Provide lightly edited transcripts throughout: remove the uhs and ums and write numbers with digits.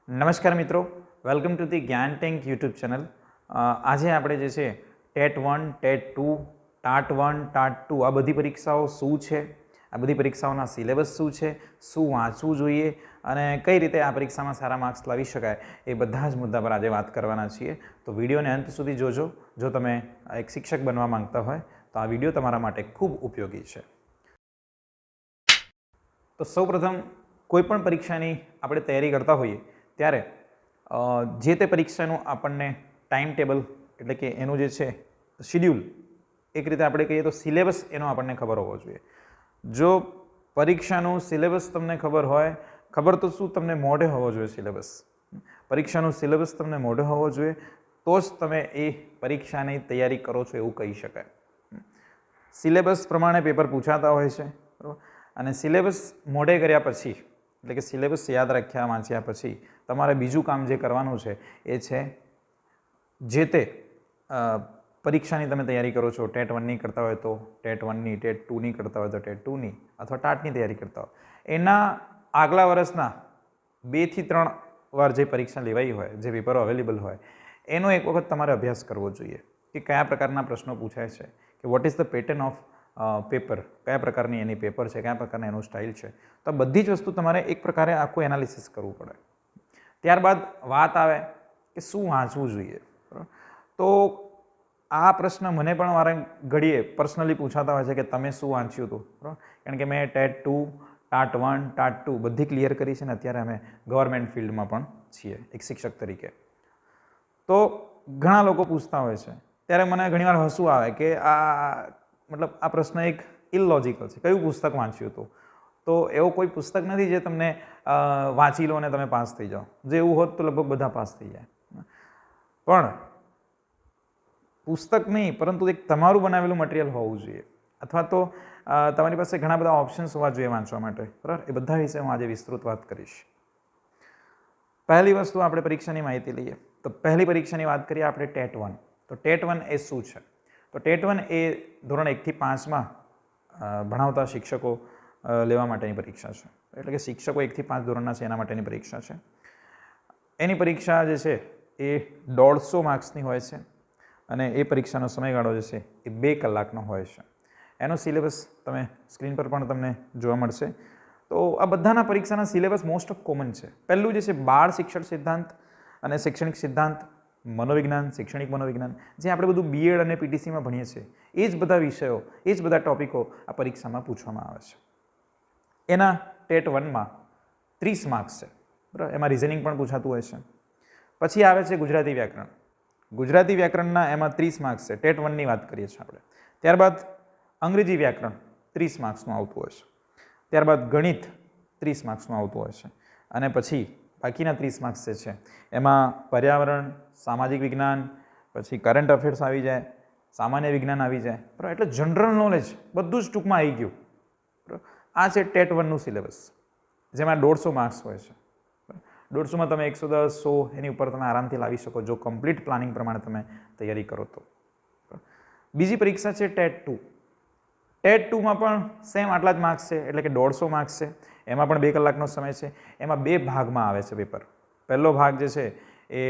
નમસ્કાર મિત્રો, welcome to the જ્ઞાન ટેન્ક યુટ્યુબ ચેનલ. આજે આપણે જે છે ટેટ 1, ટેટ 2, ટાટ 1, ટાટ 2 આ બધી પરીક્ષાઓ શું છે, આ બધી પરીક્ષાઓના સિલેબસ શું છે, શું વાંચવું જોઈએ અને કઈ રીતે આ પરીક્ષામાં સારા માર્ક્સ લાવી શકાય, એ બધા જ મુદ્દા પર આજે વાત કરવાના છીએ. તો વિડીયોને અંત સુધી જોજો. જો તમે એક શિક્ષક બનવા માંગતા હોય તો આ વિડીયો તમારા માટે ખૂબ ઉપયોગી છે. તો સૌપ્રથમ કોઈ પણ પરીક્ષાની આપણે તૈયારી કરતા હોઈએ ત્યારે જે તે પરીક્ષાનું આપણને ટાઈમ ટેબલ એટલે કે એનું જે છે શિડ્યુલ, એક રીતે આપણે કહીએ તો સિલેબસ એનો આપણને ખબર હોવો જોઈએ. જો પરીક્ષાનું સિલેબસ તમને ખબર હોય, ખબર તો શું તમને મોઢે હોવો જોઈએ સિલેબસ, પરીક્ષાનું સિલેબસ તમને મોઢે હોવો જોઈએ તો જ તમે એ પરીક્ષાની તૈયારી કરો છો એવું કહી શકાય. સિલેબસ પ્રમાણે પેપર પૂછાતા હોય છે, બરાબર, અને સિલેબસ મોઢે કર્યા પછી એટલે કે સિલેબસ યાદ રાખ્યા વાંચ્યા પછી તમારે બીજું કામ જે કરવાનું છે એ છે જે તે પરીક્ષાની તમે તૈયારી કરો છો. ટેટ 1ની કરતા હોય તો ટેટ 1ની, ટેટ 2ની કરતા હોય તો ટેટ 2ની અથવા ટાટની તૈયારી કરતા હોય, એના આગલા વર્ષના 2 થી 3 વાર જે પરીક્ષા લેવાઈ હોય, જે પેપરો અવેલેબલ હોય, એનો એક વખત તમારે અભ્યાસ કરવો જોઈએ કે કયા પ્રકારના પ્રશ્નો પૂછાય છે, કે what is the pattern of paper, કયા પ્રકારની એની પેપર છે, કયા પ્રકારની એનું સ્ટાઇલ છે. તો બધી જ વસ્તુ તમારે એક પ્રકારે આખું એનાલિસિસ કરવું પડે. ત્યારબાદ વાત આવે કે શું વાંચવું જોઈએ. તો આ પ્રશ્ન મને પણ વારે ઘડીએ પર્સનલી પૂછાતા હોય છે કે તમે શું વાંચ્યું હતું, બરાબર, કારણ કે મેં ટેટ 2, ટાટ 1, ટાટ 2 બધી ક્લિયર કરી છે ને અત્યારે અમે ગવર્મેન્ટ ફિલ્ડમાં પણ છીએ એક શિક્ષક તરીકે. તો ઘણા લોકો પૂછતા હોય છે ત્યારે મને ઘણીવાર હસવું આવે કે આ પ્રશ્ન એક ઇલોજિકલ છે. કયું પુસ્તક વાંચ્યું હતું? તો એવો કોઈ પુસ્તક નથી જે તમને વાંચી લો અને તમે પાસ થઈ જાઓ. જો એવું હોત તો લગભગ બધા પાસ થઈ જાય. પણ પુસ્તક નહીં, પરંતુ એક તમારું બનાવેલું મટીરિયલ હોવું જોઈએ, અથવા તો તમારી પાસે ઘણા બધા ઓપ્શન્સ હોવા જોઈએ વાંચવા માટે, બરાબર. એ બધા વિશે હું આજે વિસ્તૃત વાત કરીશ. પહેલી વસ્તુ આપણે પરીક્ષાની માહિતી લઈએ. તો પહેલી પરીક્ષાની વાત કરીએ આપણે ટેટ 1. તો ટેટ 1 એ શું છે? તો ટેટ 1 એ ધોરણ 1 થી 5માં ભણાવતા શિક્ષકો લેવા માટેની પરીક્ષા છે. એટલે કે શિક્ષકો 1 થી 5 ધોરણના છે એના માટેની પરીક્ષા છે. એની પરીક્ષા જે છે એ 150 માર્ક્સની હોય છે અને એ પરીક્ષાનો સમયગાળો જે છે એ 2 કલાકનો હોય છે. એનો સિલેબસ તમે સ્ક્રીન પર પણ તમને જોવા મળશે. તો આ બધાના પરીક્ષાના સિલેબસ મોસ્ટ ઓફ કોમન છે. પહેલું જે છે બાળ શિક્ષણ સિદ્ધાંત અને શૈક્ષણિક સિદ્ધાંત, મનોવિજ્ઞાન, શૈક્ષણિક મનોવિજ્ઞાન, જે આપણે બધું બીએડ અને પીટીસીમાં ભણીએ છીએ, એ જ બધા વિષયો, એ જ બધા ટોપિકો આ પરીક્ષામાં પૂછવામાં આવે છે. એના ટેટ 1માં 30 માર્ક્સ છે, બરાબર. એમાં રિઝનિંગ પણ પૂછાતું હોય છે. પછી આવે છે ગુજરાતી વ્યાકરણ. ગુજરાતી વ્યાકરણના એમાં 30 માર્ક્સ છે. ટેટ 1ની વાત કરીએ છીએ આપણે. ત્યારબાદ અંગ્રેજી વ્યાકરણ 30 માર્ક્સનું આવતું હોય છે. ત્યારબાદ ગણિત 30 માર્ક્સનું આવતું હોય છે. અને પછી બાકીના 30 માર્ક્સ જે છે એમાં પર્યાવરણ, સામાજિક વિજ્ઞાન, પછી કરંટ અફેર્સ આવી જાય, સામાન્ય વિજ્ઞાન આવી જાય, બરાબર. એટલે જનરલ નોલેજ બધું જ ટૂંકમાં આવી ગયું, બરાબર. આ છે ટેટ 1નું સિલેબસ, જેમાં 150 માર્ક્સ હોય છે. 150માં તમે 110, 100 એની ઉપર તમે આરામથી લાવી શકો જો કમ્પ્લીટ પ્લાનિંગ પ્રમાણે તમે તૈયારી કરો તો. બીજી પરીક્ષા છે ટેટ 2. ટેટ 2માં પણ સેમ આટલા જ માર્ક્સ છે, એટલે કે 150 માર્ક્સ છે. એમાં પણ 2 કલાકનો સમય છે. એમાં 2 ભાગમાં આવે છે પેપર. પહેલો ભાગ જે છે એ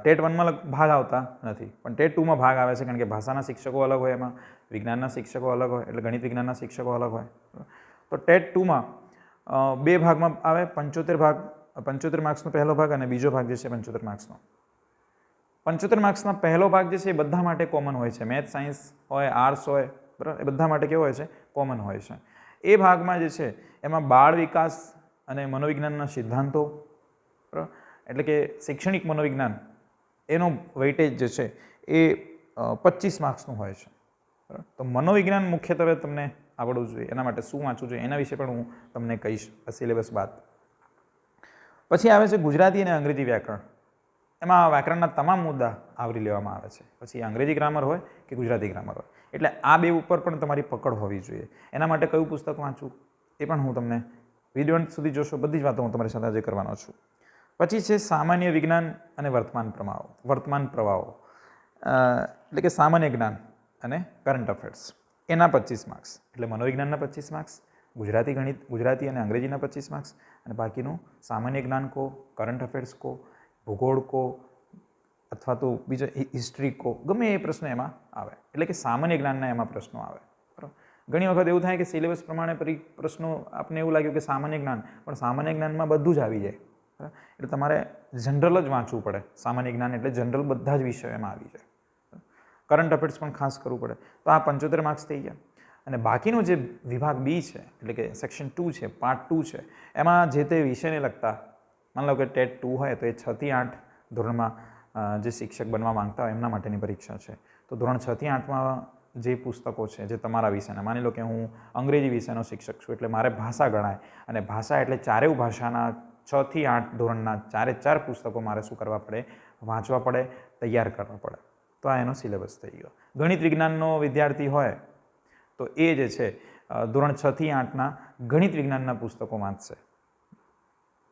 ટેટ 1માં ભાગ આવતા નથી, પણ ટેટ 2માં ભાગ આવે છે, કારણ કે ભાષાના શિક્ષકો અલગ હોય, એમાં વિજ્ઞાનના શિક્ષકો અલગ હોય, એટલે ગણિત વિજ્ઞાનના શિક્ષકો અલગ હોય. તો ટેટ 2માં 2 ભાગમાં આવે. 75 માર્ક્સનો પહેલો ભાગ અને બીજો ભાગ જે છે 75 માર્ક્સનો. 75 માર્ક્સનો પહેલો ભાગ જે છે એ બધા માટે કોમન હોય છે. મેથ, સાયન્સ હોય, આર્ટ્સ હોય, બરાબર, એ બધા માટે કેવો હોય છે? કોમન હોય છે. એ ભાગમાં જે છે એમાં બાળ વિકાસ અને મનોવિજ્ઞાનના સિદ્ધાંતો, બરાબર, એટલે કે શૈક્ષણિક મનોવિજ્ઞાન, એનો વેઇટેજ જે છે એ 25 માર્ક્સનું હોય છે, બરાબર. તો મનોવિજ્ઞાન મુખ્યત્વે તમને આવડવું જોઈએ. એના માટે શું વાંચવું જોઈએ એના વિશે પણ હું તમને કહીશ આ સિલેબસ બાદ. પછી આવે છે ગુજરાતી અને અંગ્રેજી વ્યાકરણ. એમાં વ્યાકરણના તમામ મુદ્દા આવરી લેવામાં આવે છે. પછી અંગ્રેજી ગ્રામર હોય કે ગુજરાતી ગ્રામર હોય, એટલે આ બે ઉપર પણ તમારી પકડ હોવી જોઈએ. એના માટે કયું પુસ્તક વાંચવું એ પણ હું તમને વિડીયો અંત સુધી જોશો, બધી જ વાતો હું તમારી સાથે આજે કરવાનો છું. પછી છે સામાન્ય વિજ્ઞાન અને વર્તમાન પ્રવાહો, એટલે કે સામાન્ય જ્ઞાન અને કરંટ અફેર્સ. એના 25 માર્ક્સ, એટલે મનોવિજ્ઞાનના 25 માર્ક્સ, ગુજરાતી ગણિત, ગુજરાતી અને અંગ્રેજીના 25 માર્ક્સ, અને બાકીનું સામાન્ય જ્ઞાન કહો, કરંટ અફેર્સ કહો, ભૂગોળ કહો, અથવા તો બીજો હિસ્ટ્રી કહો, ગમે એ પ્રશ્ન એમાં આવે. એટલે કે સામાન્ય જ્ઞાનના એમાં પ્રશ્નો આવે. બરાબર. ઘણી વખત એવું થાય કે સિલેબસ પ્રમાણે પ્રશ્નો આપને એવું લાગ્યું કે સામાન્ય જ્ઞાન, પણ સામાન્ય જ્ઞાનમાં બધું જ આવી જાય. બરાબર. એટલે તમારે જનરલ જ વાંચવું પડે. સામાન્ય જ્ઞાન એટલે જનરલ બધા જ વિષયો એમાં આવી જાય. કરંટ અફેર્સ પણ ખાસ કરવું પડે. તો આ 75 માર્ક્સ થઈ ગયા. અને બાકીનો જે વિભાગ બી છે, એટલે કે સેક્શન 2 છે, પાર્ટ 2 છે, એમાં જે તે વિષયને લગતા, માની લો કે ટેટ 2 હોય તો એ 6 થી 8 ધોરણમાં જે શિક્ષક બનવા માંગતા હોય એમના માટેની પરીક્ષા છે. તો ધોરણ 6 થી 8માં જે પુસ્તકો છે જે તમારા વિષયના, માની લો કે હું અંગ્રેજી વિષયનો શિક્ષક છું એટલે મારે ભાષા ગણાય, અને ભાષા એટલે ચારેય ભાષાના 6 થી 8 ધોરણના 4 પુસ્તકો મારે શું કરવા પડે? વાંચવા પડે, તૈયાર કરવા પડે. તો આ એનો સિલેબસ થઈ ગયો. ગણિત વિજ્ઞાનનો વિદ્યાર્થી હોય તો એ જે છે ધોરણ 6 થી 8ના ગણિત વિજ્ઞાનના પુસ્તકો વાંચશે.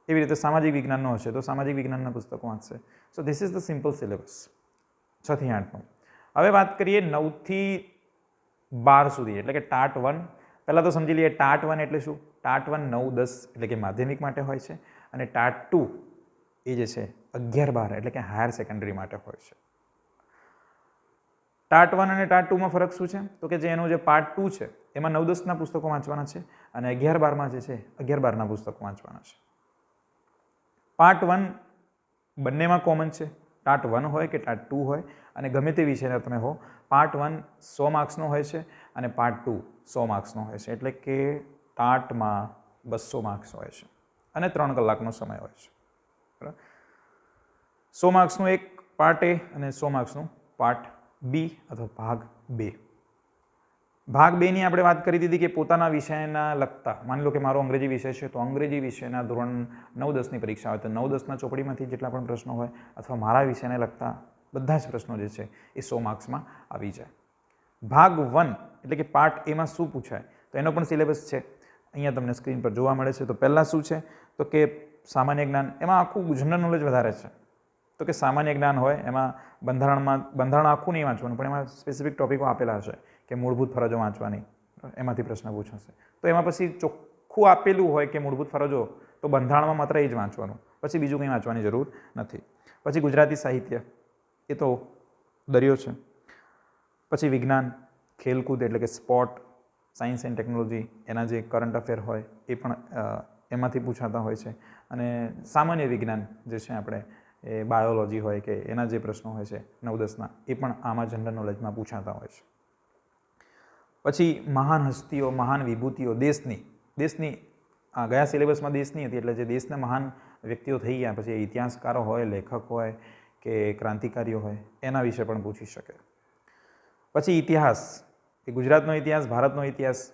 એવી રીતે સામાજિક વિજ્ઞાનનો હશે તો સામાજિક વિજ્ઞાનના પુસ્તકો વાંચશે. So this is the simple syllabus 6 થી 8નો. હવે વાત કરીએ 9 થી 12 સુધી, એટલે કે ટાટ 1. પહેલાં તો સમજી લઈએ ટાટ 1 એટલે શું. ટાટ 1 9, 10 એટલે કે માધ્યમિક માટે હોય છે, અને ટાટ 2 એ જે છે 11, 12 એટલે કે હાયર સેકન્ડરી માટે હોય છે. ટાટ 1 અને ટાટ 2માં ફરક શું છે? તો કે જે એનો જે પાર્ટ 2 છે એમાં 9, 10ના પુસ્તકો વાંચવાના છે, અને 11, 12માં જે છે 11, 12ના પુસ્તકો વાંચવાના છે. પાર્ટ 1 બંનેમાં કોમન છે. ટાટ 1 હોય કે ટાટ 2 હોય, અને ગમે તે વિષયના તમે હો, પાર્ટ 1 100 માર્ક્સનો હોય છે અને પાર્ટ 2 100 માર્ક્સનો હોય છે. એટલે કે ટાટમાં 200 માર્ક્સ હોય છે અને 3 કલાકનો સમય હોય છે. બરાબર. 100 માર્ક્સનું એક પાર્ટ એ અને 100 માર્ક્સનું પાર્ટ બી અથવા ભાગ 2. ભાગ 2ની આપણે વાત કરી દીધી કે પોતાના વિષયના લગતા, માની લો કે મારો અંગ્રેજી વિષય છે તો અંગ્રેજી વિષયના ધોરણ 9, 10ની પરીક્ષા હોય તો 9, 10ના ચોપડીમાંથી જેટલા પણ પ્રશ્નો હોય, અથવા મારા વિષયને લગતા બધા જ પ્રશ્નો જે છે એ 100 માર્ક્સમાં આવી જાય. ભાગ 1 એટલે કે પાર્ટ એમાં શું પૂછાય તો એનો પણ સિલેબસ છે, અહીંયા તમને સ્ક્રીન પર જોવા મળે છે. તો પહેલાં શું છે તો કે સામાન્ય જ્ઞાન. એમાં આખું જનરલ નોલેજ વધારે છે. તો કે સામાન્ય જ્ઞાન હોય એમાં બંધારણ આખું નહીં વાંચવાનું, પણ એમાં સ્પેસિફિક ટોપિકો આપેલા હશે કે મૂળભૂત ફરજો વાંચવાની, એમાંથી પ્રશ્ન પૂછાશે. તો એમાં પછી ચોખ્ખું આપેલું હોય કે મૂળભૂત ફરજો, તો બંધારણમાં માત્ર એ જ વાંચવાનું, પછી બીજું કંઈ વાંચવાની જરૂર નથી. પછી ગુજરાતી સાહિત્ય, એ તો દરિયો છે. પછી વિજ્ઞાન, ખેલકૂદ એટલે કે સ્પોર્ટ, સાયન્સ એન્ડ ટેકનોલોજી, એના જે કરંટ અફેર હોય એ પણ એમાંથી પૂછાતા હોય છે. અને સામાન્ય વિજ્ઞાન જે છે આપણે એ બાયોલોજી હોય કે એના જે પ્રશ્નો હોય છે 9, 10ના, એ પણ આમાં જનરલ નોલેજમાં પૂછાતા હોય છે. પછી મહાન હસ્તીઓ, મહાન વિભૂતિઓ દેશની ગયા સિલેબસમાં દેશની હતી, એટલે જે દેશના મહાન વ્યક્તિઓ થઈ ગયા, પછી ઇતિહાસકારો હોય, લેખક હોય કે ક્રાંતિકારીઓ હોય, એના વિશે પણ પૂછી શકે. પછી ઇતિહાસ, એ ગુજરાતનો ઇતિહાસ, ભારતનો ઇતિહાસ,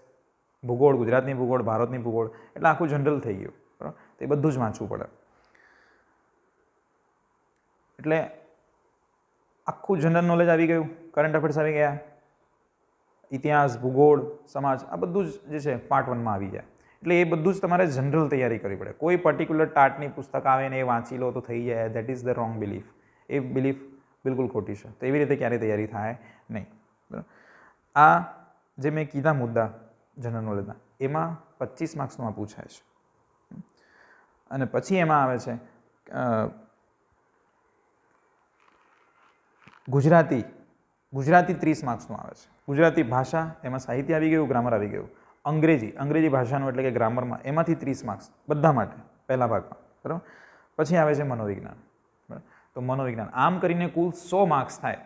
ભૂગોળ, ગુજરાતની ભૂગોળ, ભારતની ભૂગોળ, એટલે આખું જનરલ થઈ ગયું. બરાબર. તો એ બધું જ વાંચવું પડે. એટલે આખું જનરલ નોલેજ આવી ગયું, કરંટ અફેર્સ આવી ગયા, ઇતિહાસ, ભૂગોળ, સમાજ, આ બધું જ જે છે પાર્ટ 1માં આવી જાય. એટલે એ બધું જ તમારે જનરલ તૈયારી કરવી પડે. કોઈ પર્ટિક્યુલર ટાટની પુસ્તક આવે ને એ વાંચી લો તો થઈ જાય, that is the wrong belief. A belief બિલકુલ ખોટી છે. તો એવી રીતે ક્યારેય તૈયારી થાય નહીં. બરાબર. આ જે મેં કીધા મુદ્દા જનરલ નોલેજના, એમાં 25 માર્ક્સનું આ પૂછાય છે. અને પછી એમાં આવે છે ગુજરાતી 30 માર્ક્સનું આવે છે. ગુજરાતી ભાષા, એમાં સાહિત્ય આવી ગયું, ગ્રામર આવી ગયું. અંગ્રેજી ભાષાનું એટલે કે ગ્રામરમાં, એમાંથી 30 માર્ક્સ બધા માટે પહેલા ભાગમાં. બરાબર. પછી આવે છે મનોવિજ્ઞાન. બરાબર. તો મનોવિજ્ઞાન આમ કરીને કુલ 100 માર્ક્સ થાય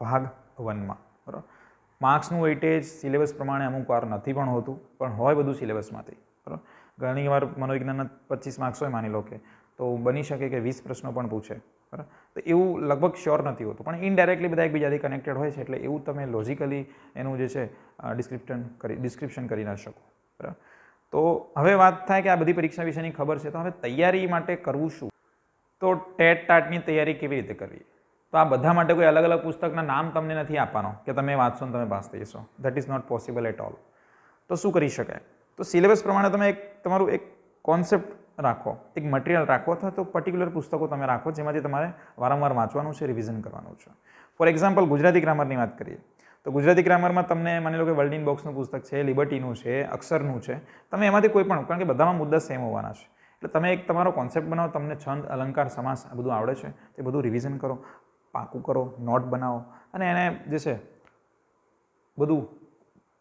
ભાગ 1માં. બરાબર. માર્ક્સનું વેઇટેજ સિલેબસ પ્રમાણે અમુક વાર નથી પણ હોતું, પણ હોય બધું સિલેબસમાંથી. બરાબર. ઘણી વાર મનોવિજ્ઞાનના 25 માર્ક્સ હોય માની લો કે, તો બની શકે કે 20 પ્રશ્નો પણ પૂછે. બરાબર. તો એવું લગભગ શ્યોર નથી હોતું, પણ ઇનડાયરેક્ટલી બધા એકબીજાથી કનેક્ટેડ હોય છે, એટલે એવું તમે લોજિકલી એનું જે છે ડિસ્ક્રિપ્શન કરી ના શકો. બરાબર. તો હવે વાત થાય કે આ બધી પરીક્ષા વિશેની ખબર છે, તો હવે તૈયારી માટે કરવું શું? તો ટેટ ટાટની તૈયારી કેવી રીતે કરવી? તો આ બધા માટે કોઈ અલગ અલગ પુસ્તકના નામ તમને નથી આપવાનો કે તમે વાંચશો ને તમે પાસ થઈ જશો. That is not possible at all. તો શું કરી શકાય? તો સિલેબસ પ્રમાણે તમે તમારું એક કોન્સેપ્ટ રાખો, એક મટીરિયલ રાખો, અથવા તો પર્ટિક્યુલર પુસ્તકો તમે રાખો જેમાંથી તમારે વારંવાર વાંચવાનું છે, રિવિઝન કરવાનું છે. ફોર એક્ઝામ્પલ ગુજરાતી ગ્રામરની વાત કરીએ તો ગુજરાતી ગ્રામરમાં તમને માની લો કે વર્લ્ડ ઇન બોક્સનું પુસ્તક છે, લિબર્ટીનું છે, અક્ષરનું છે, તમે એમાંથી કોઈ પણ, કારણ કે બધામાં મુદ્દા સેમ હોવાના છે, એટલે તમે એક તમારો કોન્સેપ્ટ બનાવો. તમને છંદ, અલંકાર, સમાસ આ બધું આવડે છે, તે બધું રિવિઝન કરો, પાકું કરો, નોટ બનાવો અને એને જે છે બધું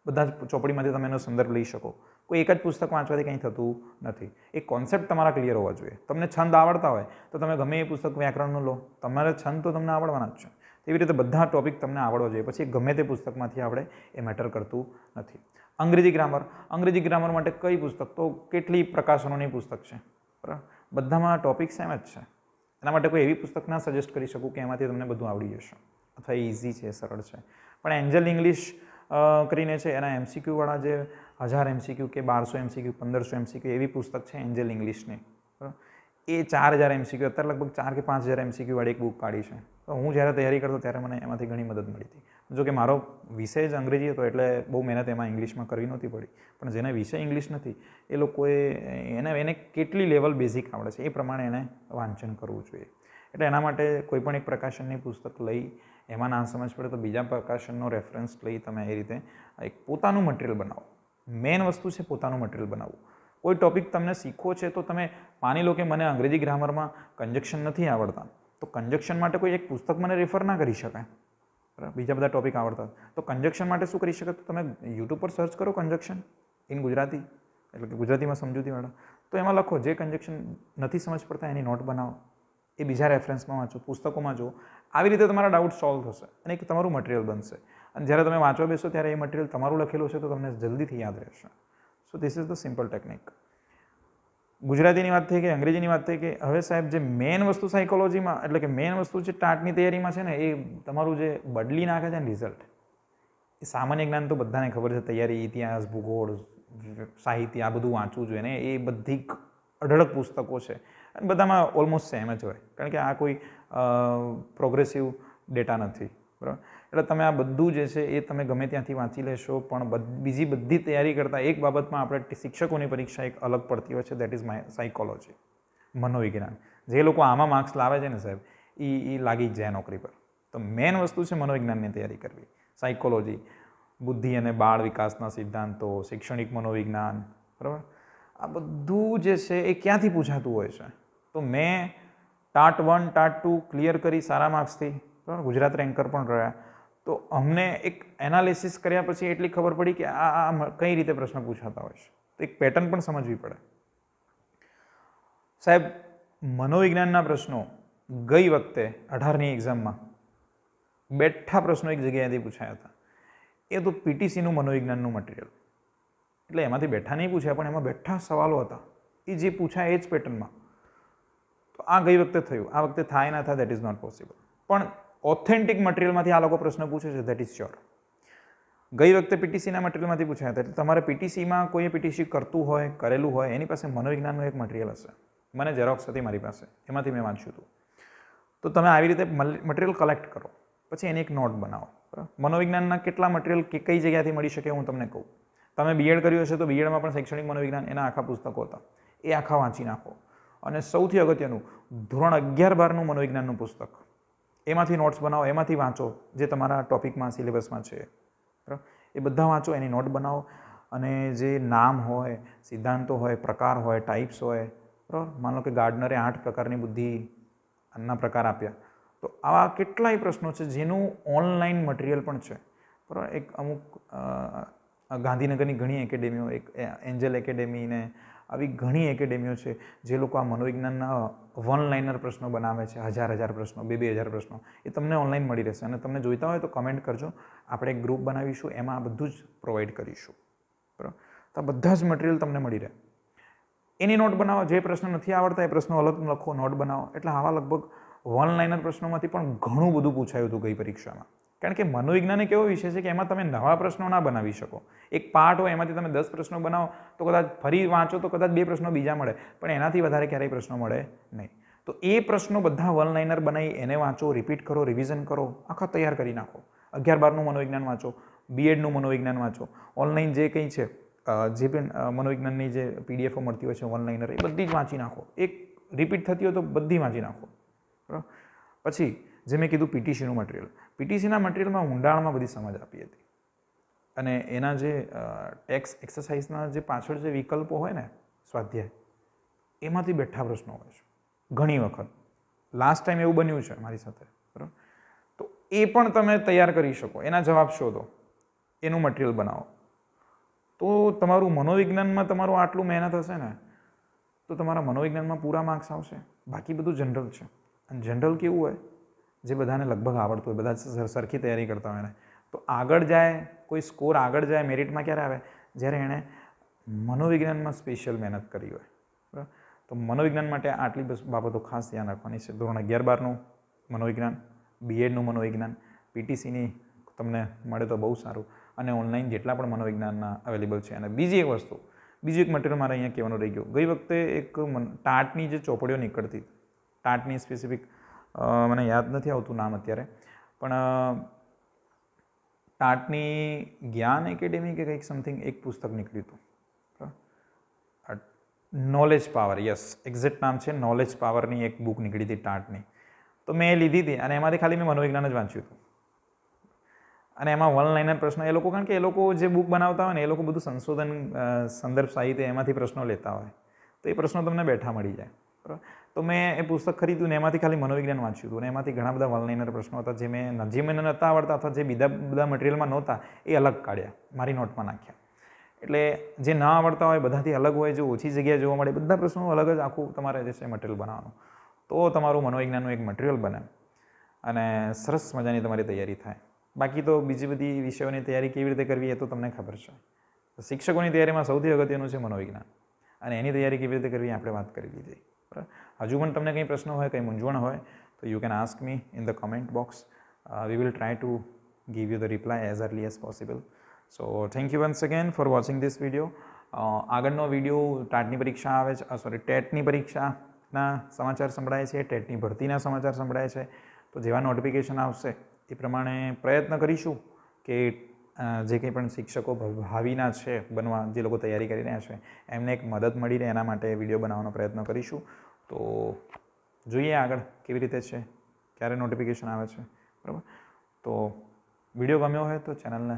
બધા જ ચોપડીમાંથી તમે એનો સંદર્ભ લઈ શકો. કોઈ એક જ પુસ્તક વાંચવાથી કંઈ થતું નથી. એક કોન્સેપ્ટ તમારા ક્લિયર હોવા જોઈએ. તમને છંદ આવડતા હોય તો તમે ગમે એ પુસ્તક વ્યાકરણનું લો, તમારે છંદ તો તમને આવડવાના જ છે. એવી રીતે બધા ટોપિક તમને આવડવા જોઈએ. પછી ગમે તે પુસ્તકમાંથી આપણે એ મેટર કરતું નથી. અંગ્રેજી ગ્રામર માટે કઈ પુસ્તક? તો કેટલી પ્રકાશનોની પુસ્તક છે, બરાબર. બધામાં ટોપિક સેમ જ છે. એના માટે કોઈ એવી પુસ્તક ના સજેસ્ટ કરી શકું કે એમાંથી તમને બધું આવડી જશે અથવા ઇઝી છે, સરળ છે. પણ એન્જલ ઇંગ્લિશ કરીને છે, એના એમસીક્યુવાળા જે 1000 MCQ કે 1200 MCQ 1500 MCQ એવી પુસ્તક છે એન્જલ ઇંગ્લિશની, બરાબર. એ 4000 MCQ, અત્યારે લગભગ 4000 કે 5000 MCQ વાળી એક બુક કાઢી છે. તો હું જ્યારે તૈયારી કરતો ત્યારે મને એમાંથી ઘણી મદદ મળી હતી. જો કે મારો વિષય જ અંગ્રેજી હતો એટલે બહુ મહેનત એમાં ઇંગ્લિશમાં કરવી નહોતી પડી. પણ જેને વિષય ઇંગ્લિશ નથી એ લોકોએ એને કેટલી લેવલ બેઝિક આવડે છે એ પ્રમાણે એને વાંચન કરવું જોઈએ. એટલે એના માટે કોઈ પણ એક પ્રકાશનની પુસ્તક લઈ એમાં ના સમજ પડે તો બીજા પ્રકાશનનો રેફરન્સ લઈ તમે એ રીતે એક પોતાનું મટીરિયલ બનાવો. મેઇન વસ્તુ છે પોતાનું મટીરિયલ બનાવવું. કોઈ ટોપિક તમને શીખવો છે તો તમે માની લો કે મને અંગ્રેજી ગ્રામરમાં કન્જક્શન નથી આવડતા, તો કન્જક્શન માટે કોઈ એક પુસ્તક મને રેફર ના કરી શકાય, બરાબર. બીજા બધા ટોપિક આવડતા તો કન્જક્શન માટે શું કરી શકાય? તો તમે યુટ્યુબ પર સર્ચ કરો કન્જક્શન ઇન ગુજરાતી, એટલે કે ગુજરાતીમાં સમજૂતીવાળા, તો એમાં લખો. જે કન્જક્શન નથી સમજ પડતા એની નોટ બનાવો, એ બીજા રેફરન્સમાં વાંચો, પુસ્તકોમાં જુઓ. આવી રીતે તમારા ડાઉટ સોલ્વ થશે અને એક તમારું મટીરિયલ બનશે. અને જ્યારે તમે વાંચવા બેસો ત્યારે એ મટીરિયલ તમારું લખેલું છે તો તમને જલ્દીથી યાદ રહેશે. So this is the simple technique. ગુજરાતીની વાત થઈ કે અંગ્રેજીની વાત થઈ કે હવે સાહેબ જે મેઇન વસ્તુ સાયકોલોજીમાં, એટલે કે મેઇન વસ્તુ જે ટાટની તૈયારીમાં છે ને, એ તમારું જે બદલી નાખે છે ને રિઝલ્ટ, એ સામાન્ય જ્ઞાન તો બધાને ખબર છે. તૈયારી, ઇતિહાસ, ભૂગોળ, સાહિત્ય આ બધું વાંચવું જોઈએ ને. એ બધી અઢળક પુસ્તકો છે અને બધામાં ઓલમોસ્ટ સેમ જ હોય, કારણ કે આ કોઈ પ્રોગ્રેસિવ ડેટા નથી, બરાબર. એટલે તમે આ બધું જે છે એ તમે ગમે ત્યાંથી વાંચી લેશો. પણ બીજી બધી તૈયારી કરતાં એક બાબતમાં આપણે શિક્ષકોની પરીક્ષા એક અલગ પડતી હોય છે, દેટ ઇઝ સાયકોલોજી, મનોવિજ્ઞાન. જે લોકો આમાં માર્ક્સ લાવે છે ને સાહેબ, એ લાગી જ જાય નોકરી પર. તો મેઇન વસ્તુ છે મનોવિજ્ઞાનની તૈયારી કરવી. સાયકોલોજી, બુદ્ધિ અને બાળ વિકાસના સિદ્ધાંતો, શૈક્ષણિક મનોવિજ્ઞાન, બરાબર. આ બધું જે છે એ ક્યાંથી પૂછાતું હોય છે? તો મેં ટાટ 1 ટાટ 2 ક્લિયર કરી સારા માર્ક્સથી, બરાબર. ગુજરાત રેન્કર પણ રહ્યા. તો અમને એક એનાલિસિસ કર્યા પછી એટલી ખબર પડી કે આ કઈ રીતે પ્રશ્ન પૂછાતા હોય છે. તો એક પેટર્ન પણ સમજવી પડે. સાહેબ મનોવિજ્ઞાનના પ્રશ્નો ગઈ વખતે 18ની એક્ઝામમાં બેઠા પ્રશ્નો એક જગ્યાએથી પૂછાયા હતા. એ તો પીટીસીનું મનોવિજ્ઞાનનું મટીરિયલ, એટલે એમાંથી બેઠા નહીં પૂછ્યા પણ એમાં બેઠા સવાલો હતા. એ જે પૂછાય એ જ પેટર્નમાં. તો આ ગઈ વખતે થયું. આ વખતે થાય ના થાય દેટ ઇઝ નોટ પોસિબલ. પણ ઓથેન્ટિક મટીરિયલમાંથી આ લોકો પ્રશ્ન પૂછે છે, દેટ ઇઝ શ્યોર. ગઈ વખતે પીટીસીના મટીરિયલમાંથી પૂછાયા હતા. એટલે તમારે પીટીસીમાં કોઈ પીટીસી કરતું હોય, કરેલું હોય, એની પાસે મનોવિજ્ઞાનનું એક મટીરિયલ હશે. મને ઝેરોક્સ હતી મારી પાસે, એમાંથી મેં વાંચ્યું હતું. તો તમે આવી રીતે મટીરિયલ કલેક્ટ કરો, પછી એની એક નોટ બનાવો, બરાબર. મનોવિજ્ઞાનના કેટલા મટીરિયલ કઈ જગ્યાથી મળી શકે હું તમને કહું. તમે બીએડ કર્યું હશે તો બીએડમાં પણ શૈક્ષણિક મનોવિજ્ઞાન એના આખા પુસ્તકો હતા, એ આખા વાંચી નાખો. અને સૌથી અગત્યનું ધોરણ 11-12નું મનોવિજ્ઞાનનું પુસ્તક, એમાંથી નોટ્સ બનાવો, એમાંથી વાંચો જે તમારા ટોપિકમાં સિલેબસમાં છે, બરાબર. એ બધા વાંચો, એની નોટ બનાવો અને જે નામ હોય, સિદ્ધાંતો હોય, પ્રકાર હોય, ટાઈપ્સ હોય, બરાબર. માનો કે ગાર્ડનરે 8 પ્રકારની બુદ્ધિના પ્રકાર આપ્યા. તો આવા કેટલાય પ્રશ્નો છે જેનું ઓનલાઈન મટીરિયલ પણ છે, બરાબર. એક અમુક ગાંધીનગરની ઘણી એકેડેમીઓ, એક એન્જલ એકેડેમીને આવી ઘણી એકેડેમીઓ છે જે લોકો આ મનોવિજ્ઞાનના વન લાઇનર પ્રશ્નો બનાવે છે. 1000 પ્રશ્નો, 2000 પ્રશ્નો, એ તમને ઓનલાઈન મળી રહેશે. અને તમને જોઈતા હોય તો કમેન્ટ કરજો, આપણે એક ગ્રુપ બનાવીશું, એમાં આ બધું જ પ્રોવાઈડ કરીશું, બરાબર. તો આ બધા જ મટીરિયલ તમને મળી રહે. એની નોટ બનાવો. જે પ્રશ્ન નથી આવડતા એ પ્રશ્નો અલગ લખો, નોટ બનાવો. એટલે આવા લગભગ વન લાઇનર પ્રશ્નોમાંથી પણ ઘણું બધું પૂછાયું હતું ગઈ પરીક્ષામાં. કારણ કે મનોવિજ્ઞાન એક એવો વિષય છે કે એમાં તમે નવા પ્રશ્નો ના બનાવી શકો. એક પાર્ટ હોય એમાંથી તમે 10 પ્રશ્નો બનાવો તો કદાચ ફરી વાંચો તો કદાચ 2 પ્રશ્નો બીજા મળે, પણ એનાથી વધારે ક્યારેય પ્રશ્નો મળે નહીં. તો એ પ્રશ્નો બધા વન લાઇનર બનાવી એને વાંચો, રિપીટ કરો, રિવિઝન કરો, આખા તૈયાર કરી નાખો. 11-12નું મનોવિજ્ઞાન વાંચો, બીએડનું મનોવિજ્ઞાન વાંચો, ઓનલાઈન જે કંઈ છે જે પણ મનોવિજ્ઞાનની જે પીડીએફો મળતી હોય છે વન લાઇનર, એ બધી જ વાંચી નાખો. એક રિપીટ થતી હોય તો બધી વાંચી નાખો, બરાબર. પછી જે મેં કીધું પીટીસીનું મટીરિયલ, પીટીસીના મટીરિયલમાં ઊંડાણમાં બધી સમજ આપી હતી અને એના જે ટેક્સ એક્સરસાઇઝના જે પાછળ જે વિકલ્પો હોય ને સ્વાધ્યાય, એમાંથી બેઠા પ્રશ્નો હોય છે ઘણી વખત. લાસ્ટ ટાઈમ એવું બન્યું છે મારી સાથે, બરાબર. તો એ પણ તમે તૈયાર કરી શકો, એના જવાબ શોધો, એનું મટીરિયલ બનાવો. તો તમારું મનોવિજ્ઞાનમાં તમારું આટલું મહેનત હશે ને તો તમારા મનોવિજ્ઞાનમાં પૂરા માર્ક્સ આવશે. બાકી બધું જનરલ છે. અને જનરલ કેવું હોય, જે બધાને લગભગ આવડતું હોય, બધા સરખી તૈયારી કરતા હોય ને, તો આગળ જાય, કોઈ સ્કોર આગળ જાય મેરિટમાં ક્યારે આવે, જ્યારે એણે મનોવિજ્ઞાનમાં સ્પેશિયલ મહેનત કરી હોય, બરાબર. તો મનોવિજ્ઞાન માટે આટલી બાબતો ખાસ ધ્યાન રાખવાની છે. ધોરણ 11-12નું મનોવિજ્ઞાન, બીએડનું મનોવિજ્ઞાન, પીટીસીની તમને મળે તો બહુ સારું. અને ઓનલાઈન જેટલા પણ મનોવિજ્ઞાનના અવેલેબલ છે. અને બીજી એક વસ્તુ, બીજું એક મટીરિયલ મારે અહીંયા કહેવાનું રહી ગયું. ગઈ વખતે એક ટાટની જે ચોપડીઓ નીકળતી, ટાટની સ્પેસિફિક મને યાદ નથી આવતું નામ અત્યારે, પણ ટાટની જ્ઞાન એકેડેમી કે કંઈક સમથિંગ એક પુસ્તક નીકળ્યું હતું, નોલેજ પાવર. યસ, એક્ઝેક્ટ નામ છે નોલેજ પાવરની એક બુક નીકળી હતી ટાટની. તો મેં એ લીધી હતી અને એમાંથી ખાલી મેં મનોવિજ્ઞાન જ વાંચ્યું હતું. અને એમાં વન લાઇનર પ્રશ્નો એ લોકો, કારણ કે એ લોકો જે બુક બનાવતા હોય ને એ લોકો બધું સંશોધન, સંદર્ભ સાહિત્ય એમાંથી પ્રશ્નો લેતા હોય, તો એ પ્રશ્નો તમને બેઠા મળી જાય, બરાબર. તો મેં એ પુસ્તક ખરીદ્યું ને એમાંથી ખાલી મનોવિજ્ઞાન વાંચ્યું હતું અને એમાંથી ઘણા બધા વન લાઇનર પ્રશ્નો હતા જે મને નહોતા આવડતા અથવા જે બધા મટીરિયલમાં નહોતા એ અલગ કાઢ્યા, મારી નોટમાં નાખ્યા. એટલે જે ના આવડતા હોય બધાથી અલગ હોય, જે ઓછી જગ્યાએ જોવા મળે, બધા પ્રશ્નો અલગ જ આખું તમારે જે છે મટીરિયલ બનાવવાનું, તો તમારું મનોવિજ્ઞાનનું એક મટીરિયલ બને અને સરસ મજાની તમારી તૈયારી થાય. બાકી તો બીજી બધી વિષયોની તૈયારી કેવી રીતે કરવી એ તો તમને ખબર છે. શિક્ષકોની તૈયારીમાં સૌથી અગત્યનું છે મનોવિજ્ઞાન, અને એની તૈયારી કેવી રીતે કરવી આપણે વાત કરી લીધી, બરાબર. હજુ પણ તમને કંઈ પ્રશ્ન હોય, કંઈ મૂંઝવણ હોય તો you can ask me in the comment box. We will try to give you the reply as early as possible. So thank you once again for watching this video. આગળનો વિડીયો ટાટની પરીક્ષા આવે છે, ટેટની પરીક્ષાના સમાચાર સંભળાય છે, ટેટની ભરતીના સમાચાર સંભળાય છે. તો જેવા નોટિફિકેશન આવશે એ પ્રમાણે પ્રયત્ન કરીશું કે જે કંઈ પણ શિક્ષકો ભાવિના છે બનવા, જે લોકો તૈયારી કરી રહ્યા છે, એમને એક મદદ મળી રહે એના માટે વિડીયો બનાવવાનો પ્રયત્ન કરીશું. તો જોઈએ આગળ કેવી રીતે છે, ક્યારે નોટિફિકેશન આવે છે, બરાબર. તો વિડીયો ગમ્યો હોય તો ચેનલને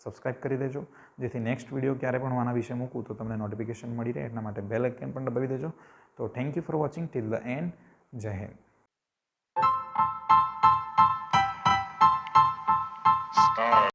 સબસ્ક્રાઈબ કરી દેજો, જેથી નેક્સ્ટ વિડીયો ક્યારે પણ હું આના વિશે મૂકું તો તમને નોટિફિકેશન મળી રહે. એટલા માટે બેલ આઇકન પણ દબાવી દેજો. તો thank you for watching till the and. જય હિન્દ.